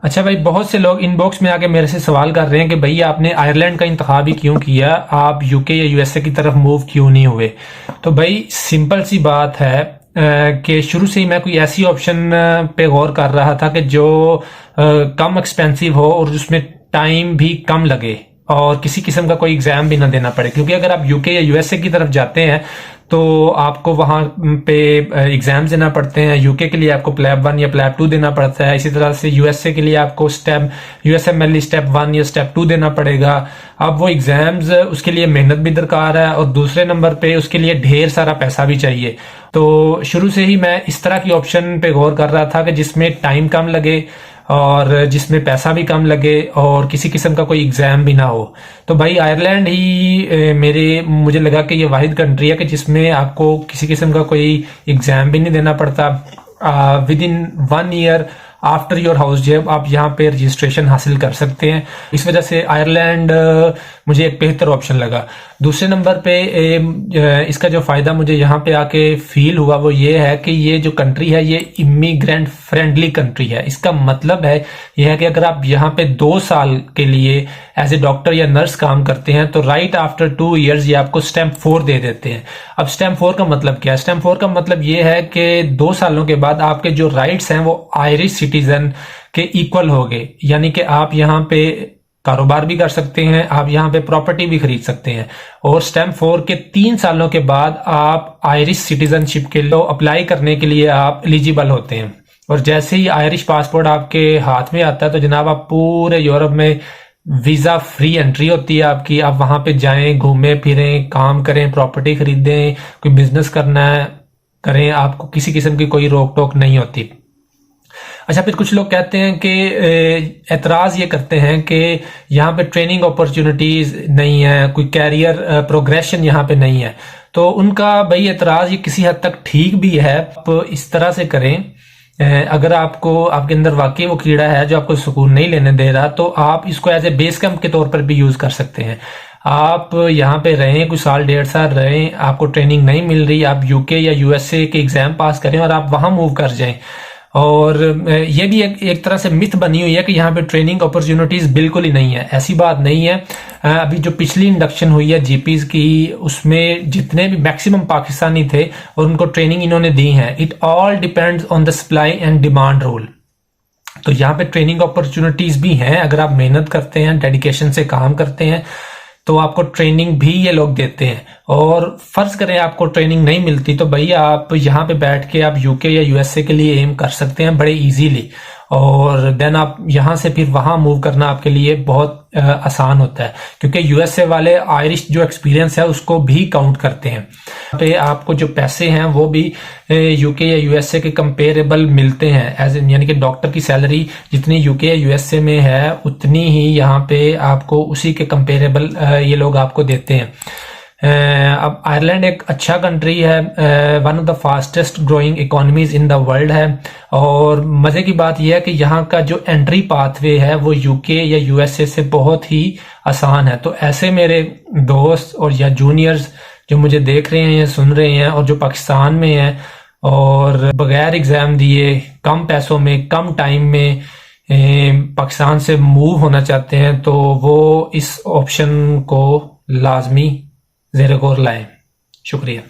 अच्छा भाई, बहुत से लोग इनबॉक्स में आके मेरे से सवाल कर रहे हैं कि भैया आपने आयरलैंड का इंतखाब ही क्यों किया, आप यूके या यूएसए की तरफ मूव क्यों नहीं हुए। तो भाई सिंपल सी बात है कि शुरू से ही मैं कोई ऐसी ऑप्शन पे गौर कर रहा था कि जो कम एक्सपेंसिव हो और उसमें टाइम भी कम लगे और किसी किस्म का कोई एग्जाम भी ना देना पड़े। क्योंकि अगर आप यूके या यूएसए की तरफ जाते हैं तो आपको वहां पे एग्जाम्स देना पड़ते हैं। यूके के लिए आपको प्लैब 1 या प्लैब 2 देना पड़ता है। इसी तरह से यूएसए के लिए आपको यूएसएमएल स्टेप 1 या स्टेप 2 देना पड़ेगा। अब वो एग्जाम्स, उसके लिए मेहनत भी दरकार है और दूसरे नंबर पे उसके लिए ढेर सारा पैसा भी चाहिए। तो शुरू से ही मैं इस तरह की ऑप्शन पे गौर कर रहा था कि जिसमें टाइम कम लगे और जिसमें पैसा भी कम लगे और किसी किस्म का कोई एग्जाम भी ना हो। तो भाई आयरलैंड ही मुझे लगा कि ये वाहिद कंट्री है कि जिसमें आपको किसी किस्म का कोई एग्जाम भी नहीं देना पड़ता। With in 1 year after your house जब आप यहाँ पे रजिस्ट्रेशन हासिल कर सकते हैं। इस वजह से आयरलैंड मुझे एक बेहतर ऑप्शन लगा। दूसरे नंबर पे इसका जो फायदा मुझे यहाँ पे आके फील हुआ वो ये है कि ये जो कंट्री है ये इमिग्रेंट फ्रेंडली कंट्री है। इसका मतलब है यह है कि अगर आप यहाँ पे 2 साल के लिए एज ए डॉक्टर या नर्स काम करते हैं तो राइट आफ्टर 2 इयर्स ये आपको स्टैम्प 4 दे देते हैं। अब स्टैम्प 4 का मतलब क्या है? स्टैम्प 4 का मतलब ये है कि 2 सालों के बाद आपके जो राइट्स हैं वो आयरिश सिटीजन के इक्वल हो गए। यानी कि आप यहाँ पे कारोबार भी कर सकते हैं, आप यहाँ पे प्रॉपर्टी भी खरीद सकते हैं। और स्टैम्प 4 के 3 सालों के बाद आप आयरिश सिटीजनशिप के लिए अप्लाई करने के लिए आप एलिजिबल होते हैं। और जैसे ही आयरिश पासपोर्ट आपके हाथ में आता है तो जनाब आप पूरे यूरोप में वीजा फ्री एंट्री होती है आपकी। आप वहां पे जाएं, घूमें फिरें, काम करें, प्रॉपर्टी खरीदें, कोई बिजनेस करना है करें, आपको किसी किस्म की कोई रोक टोक नहीं होती। अच्छा, फिर कुछ लोग कहते हैं कि एतराज ये करते हैं कि यहाँ पे ट्रेनिंग अपॉर्चुनिटीज नहीं है, कोई कैरियर प्रोग्रेशन यहाँ पे नहीं है। तो उनका भाई एतराज ये किसी हद तक ठीक भी है। आप इस तरह से करें, अगर आपके अंदर वाकई वो कीड़ा है जो आपको सुकून नहीं लेने दे रहा तो आप इसको एज ए बेस कैंप के तौर पर भी यूज कर सकते हैं। आप यहाँ पे रहें, कुछ साल 1.5 साल रहें, आपको ट्रेनिंग नहीं मिल रही, आप यूके या यूएसए के एग्जाम पास करें और आप वहां मूव कर जाएं। और ये भी एक तरह से मिथ बनी हुई है कि यहाँ पे ट्रेनिंग अपॉर्चुनिटीज बिल्कुल ही नहीं है। ऐसी बात नहीं है। अभी जो पिछली इंडक्शन हुई है जीपीज की, उसमें जितने भी मैक्सिमम पाकिस्तानी थे और उनको ट्रेनिंग इन्होंने दी है। It all depends on the supply and demand rule. तो यहाँ पे ट्रेनिंग अपॉर्चुनिटीज भी हैं। अगर आप मेहनत करते हैं, डेडिकेशन से काम करते हैं तो आपको ट्रेनिंग भी ये लोग देते हैं। और फर्ज करें आपको ट्रेनिंग नहीं मिलती तो भैया आप यहाँ पे बैठ के आप यूके या यूएसए के लिए एम कर सकते हैं बड़े इजीली। और देन आप यहाँ से फिर वहां मूव करना आपके लिए बहुत आसान होता है, क्योंकि यूएसए वाले आयरिश जो एक्सपीरियंस है उसको भी काउंट करते हैं। पे आपको जो पैसे हैं वो भी यूके या यूएसए के कंपेरेबल मिलते हैं। एज यानी कि डॉक्टर की सैलरी जितनी यूके या यूएसए में है उतनी ही यहाँ पे आपको उसी के कंपेरेबल ये लोग आपको देते हैं। अब आयरलैंड एक अच्छा कंट्री है, one of the fastest growing economies in the world है। और मजे की बात यह है कि यहाँ का जो एंट्री पाथवे है वो यूके या यूएसए से बहुत ही आसान है। तो ऐसे मेरे दोस्त और या जूनियर्स जो मुझे देख रहे हैं या सुन रहे हैं और जो पाकिस्तान में हैं और बगैर एग्जाम दिए कम पैसों में कम टाइम में पाकिस्तान से मूव होना चाहते हैं तो वो इस ऑप्शन को लाजमी ज़ेरे गौर लाएं। शुक्रिया।